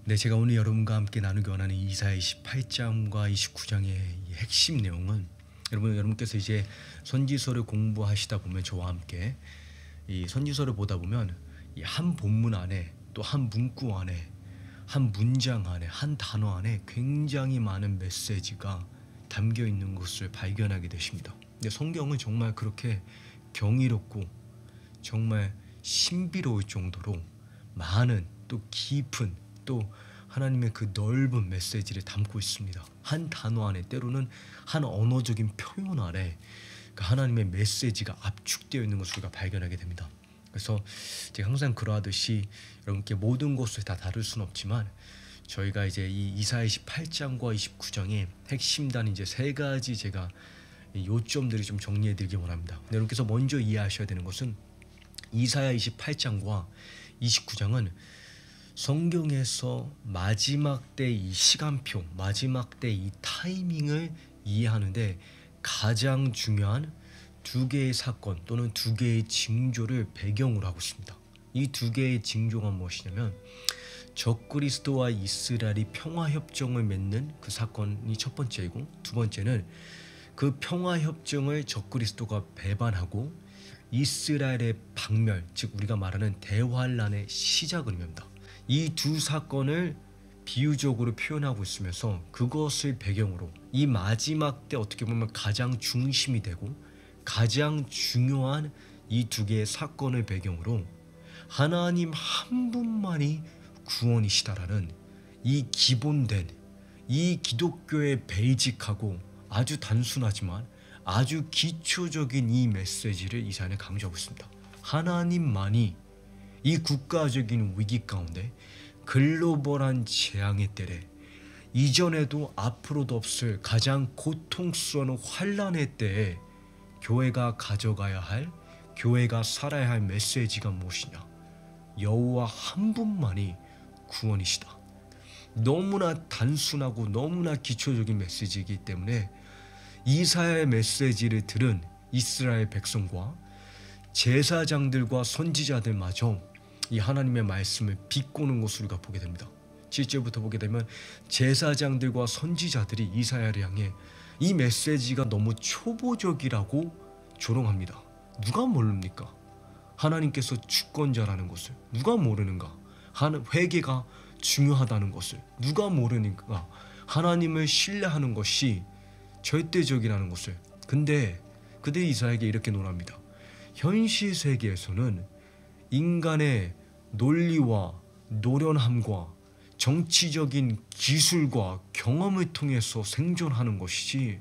네, 제가 오늘 여러분과 함께 나누기 원하는 이사야 28장과 29장의 핵심 내용은 여러분께서 이제 선지서를 공부하시다 보면 저와 함께 이 선지서를 보다 보면 이 한 본문 안에 또 한 문구 안에 한 문장 안에 한 단어 안에 굉장히 많은 메시지가 담겨 있는 것을 발견하게 되십니다. 근데 성경은 정말 그렇게 경이롭고 정말 신비로울 정도로 많은 또 깊은 또 하나님의 그 넓은 메시지를 담고 있습니다. 한 단어 안에 때로는 한 언어적인 표현 안에 그 하나님의 메시지가 압축되어 있는 것을 우리가 발견하게 됩니다. 그래서 제가 항상 그러하듯이 여러분께 모든 것을 다 다룰 수는 없지만 저희가 이제 이 이사야 28장과 29장의 핵심단 이제 세 가지 제가 요점들을 좀 정리해 드리기 원합니다. 여러분께서 먼저 이해하셔야 되는 것은 이사야 28장과 29장은 성경에서 마지막 때 이 시간표, 마지막 때 이 타이밍을 이해하는데 가장 중요한 두 개의 사건 또는 두 개의 징조를 배경으로 하고 있습니다. 이 두 개의 징조가 무엇이냐면 적그리스도와 이스라엘이 평화협정을 맺는 그 사건이 첫 번째이고, 두 번째는 그 평화협정을 적그리스도가 배반하고 이스라엘의 박멸, 즉 우리가 말하는 대환란의 시작을 의미합니다. 이 두 사건을 비유적으로 표현하고 있으면서 그것을 배경으로 이 마지막 때 어떻게 보면 가장 중심이 되고 가장 중요한 이 두 개의 사건을 배경으로 하나님 한 분만이 구원이시다라는 이 기본된 이 기독교의 베이직하고 아주 단순하지만 아주 기초적인 이 메시지를 이사야는 강조하고 있습니다. 하나님만이 이 국가적인 위기 가운데 글로벌한 재앙의 때에 이전에도 앞으로도 없을 가장 고통스러운 환란의 때에 교회가 가져가야 할, 교회가 살아야 할 메시지가 무엇이냐? 여호와 한 분만이 구원이시다. 너무나 단순하고 너무나 기초적인 메시지이기 때문에 이사야의 메시지를 들은 이스라엘 백성과 제사장들과 선지자들마저 이 하나님의 말씀을 비꼬는 것을 우리가 보게 됩니다. 7절부터 보게 되면 제사장들과 선지자들이 이사야를 향해 이 메시지가 너무 초보적이라고 조롱합니다. 누가 모릅니까? 하나님께서 주권자라는 것을 누가 모르는가? 회개가 중요하다는 것을 누가 모르는가? 하나님을 신뢰하는 것이 절대적이라는 것을. 근데 그들이 이사야에게 이렇게 논합니다. 현실 세계에서는 인간의 논리와 노련함과 정치적인 기술과 경험을 통해서 생존하는 것이지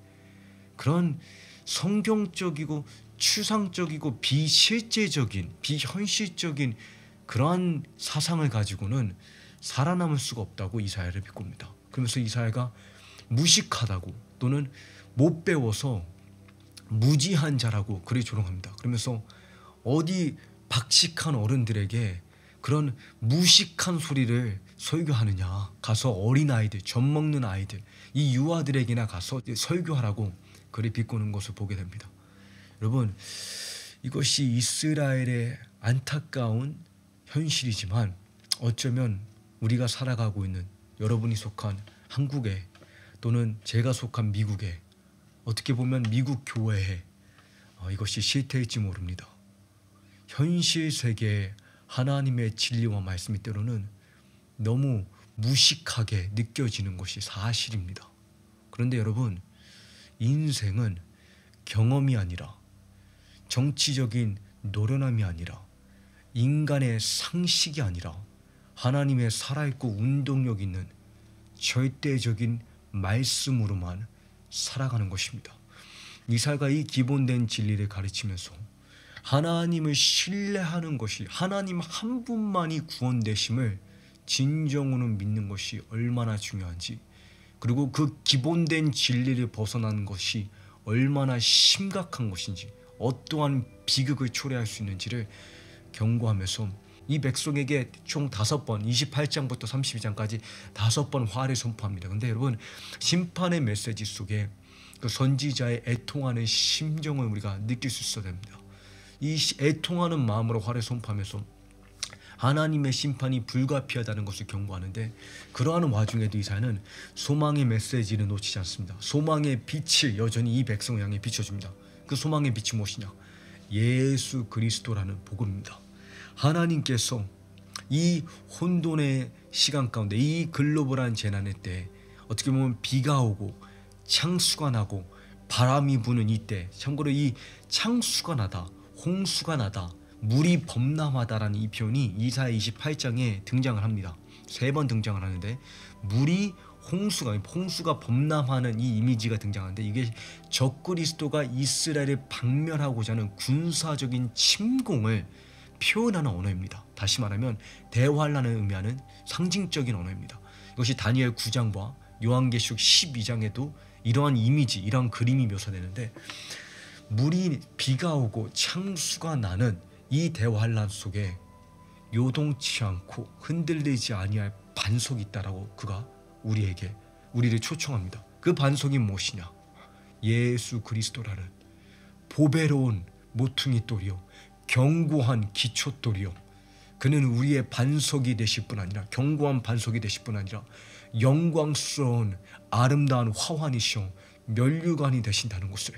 그런 성경적이고 추상적이고 비실제적인 비현실적인 그러한 사상을 가지고는 살아남을 수가 없다고 이사야를 비꼽니다. 그러면서 이사야가 무식하다고 또는 못 배워서 무지한 자라고 그리 조롱합니다. 그러면서 어디 박식한 어른들에게 그런 무식한 소리를 설교하느냐, 가서 어린아이들, 젖먹는 아이들, 이 유아들에게나 가서 설교하라고 그리 비꼬는 것을 보게 됩니다. 여러분, 이것이 이스라엘의 안타까운 현실이지만 어쩌면 우리가 살아가고 있는 여러분이 속한 한국에 또는 제가 속한 미국에 어떻게 보면 미국 교회에 이것이 실태일지 모릅니다. 현실 세계에 하나님의 진리와 말씀이 때로는 너무 무식하게 느껴지는 것이 사실입니다. 그런데 여러분, 인생은 경험이 아니라 정치적인 노련함이 아니라 인간의 상식이 아니라 하나님의 살아있고 운동력 있는 절대적인 말씀으로만 살아가는 것입니다. 이사야가 이 기본된 진리를 가르치면서 하나님을 신뢰하는 것이 하나님 한 분만이 구원되심을 진정으로 믿는 것이 얼마나 중요한지, 그리고 그 기본된 진리를 벗어나는 것이 얼마나 심각한 것인지, 어떠한 비극을 초래할 수 있는지를 경고하면서 이 백성에게 총 5번 28장부터 32장까지 5번 화를 선포합니다. 근데 여러분, 심판의 메시지 속에 그 선지자의 애통하는 심정을 우리가 느낄 수 있어야 됩니다. 이 애통하는 마음으로 화를 선포하면서 하나님의 심판이 불가피하다는 것을 경고하는데, 그러한 와중에도 이사야는 소망의 메시지를 놓치지 않습니다. 소망의 빛을 여전히 이 백성을 향해 비춰줍니다. 그 소망의 빛이 무엇이냐? 예수 그리스도라는 복음입니다. 하나님께서 이 혼돈의 시간 가운데, 이 글로벌한 재난의 때, 어떻게 보면 비가 오고 창수가 나고 바람이 부는 이때, 참고로 이 창수가 나다, 홍수가 나다, 물이 범람하다라는 이 표현이 이사야 28장에 등장을 합니다. 3번 등장을 하는데, 물이 홍수가 범람하는 이 이미지가 등장하는데, 이게 적그리스도가 이스라엘을 박멸하고자 하는 군사적인 침공을 표현하는 언어입니다. 다시 말하면 대환란을 의미하는 상징적인 언어입니다. 이것이 다니엘 9장과 요한계시록 12장에도 이러한 이미지, 이러한 그림이 묘사되는데, 물이 비가 오고 창수가 나는 이 대환란 속에 요동치 않고 흔들리지 아니할 반석이 있다라고 그가 우리를 초청합니다. 그 반석이 무엇이냐? 예수 그리스도라는 보배로운 모퉁이 돌이요, 견고한 기초돌이요, 그는 우리의 반석이 되실 뿐 아니라, 견고한 반석이 되실 뿐 아니라 영광스러운 아름다운 화환이시오 면류관이 되신다는 것을,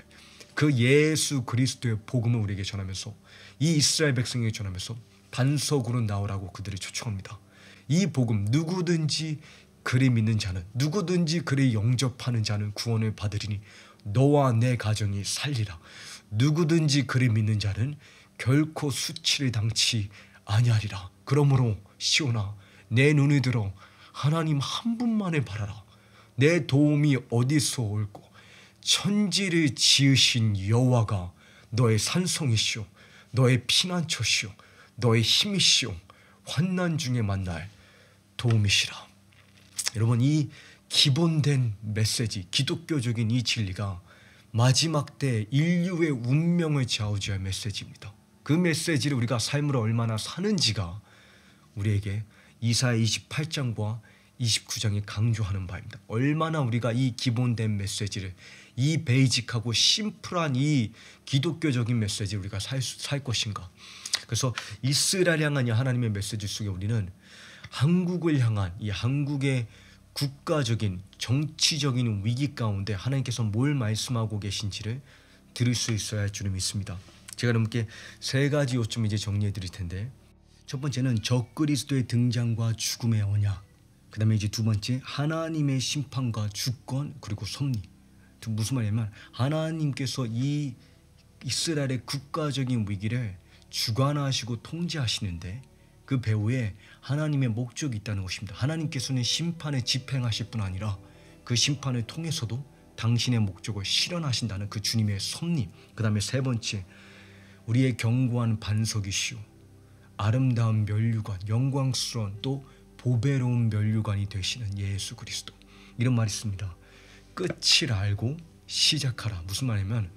그 예수 그리스도의 복음을 우리에게 전하면서, 이 이스라엘 백성에게 전하면서 반석으로 나오라고 그들을 초청합니다. 이 복음, 누구든지 그를 믿는 자는, 누구든지 그를 영접하는 자는 구원을 받으리니 너와 내 가정이 살리라. 누구든지 그를 믿는 자는 결코 수치를 당치 아니하리라. 그러므로 시온아, 내 눈을 들어 하나님 한 분만을 바라라. 내 도움이 어디서 올꼬? 천지를 지으신 여호와가 너의 산성이시오, 너의 피난처시오, 너의 힘이시오, 환난 중에 만날 도움이시라. 여러분, 이 기본된 메시지, 기독교적인 이 진리가 마지막 때 인류의 운명을 좌우지할 메시지입니다. 그 메시지를 우리가 삶으로 얼마나 사는지가 우리에게 이사야 28장과 29장이 강조하는 바입니다. 얼마나 우리가 이 기본된 메시지를, 이 베이직하고 심플한 이 기독교적인 메시지를 우리가 살 것인가. 그래서 이스라엘 향한 이 하나님의 메시지 속에 우리는 한국을 향한 이 한국의 국가적인 정치적인 위기 가운데 하나님께서 뭘 말씀하고 계신지를 들을 수 있어야 할 줄을 믿습니다. 제가 여러분께 3가지 요점 이제 정리해 드릴 텐데, 첫 번째는 적그리스도의 등장과 죽음의 언약, 그 다음에 이제 2번째 하나님의 심판과 주권, 그리고 섭리. 무슨 말이냐면, 하나님께서 이 이스라엘의 국가적인 위기를 주관하시고 통제하시는데 그 배후에 하나님의 목적이 있다는 것입니다. 하나님께서는 심판을 집행하실 뿐 아니라 그 심판을 통해서도 당신의 목적을 실현하신다는 그 주님의 섭리. 그 다음에 3번째, 우리의 견고한 반석이시오, 아름다운 면류관, 영광스러운 또 보배로운 면류관이 되시는 예수 그리스도. 이런 말이 있습니다. 끝을 알고 시작하라. 무슨 말이냐면,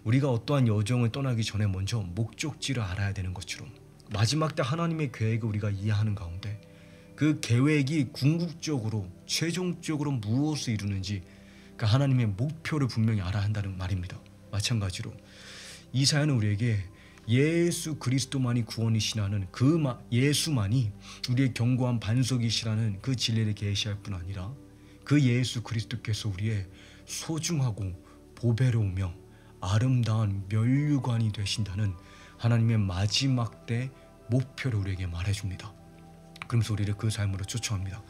우리가 어떠한 여정을 떠나기 전에 먼저 목적지를 알아야 되는 것처럼, 마지막 때 하나님의 계획을 우리가 이해하는 가운데 그 계획이 궁극적으로 최종적으로 무엇을 이루는지, 그 하나님의 목표를 분명히 알아야 한다는 말입니다. 마찬가지로 이사야는 우리에게 예수 그리스도만이 구원이시라는 그 예수만이 우리의 견고한 반석이시라는 그 진리를 계시할 뿐 아니라, 그 예수 그리스도께서 우리의 소중하고 보배로우며 아름다운 면류관이 되신다는 하나님의 마지막 때 목표를 우리에게 말해줍니다. 그러면서 우리를 그 삶으로 초청합니다.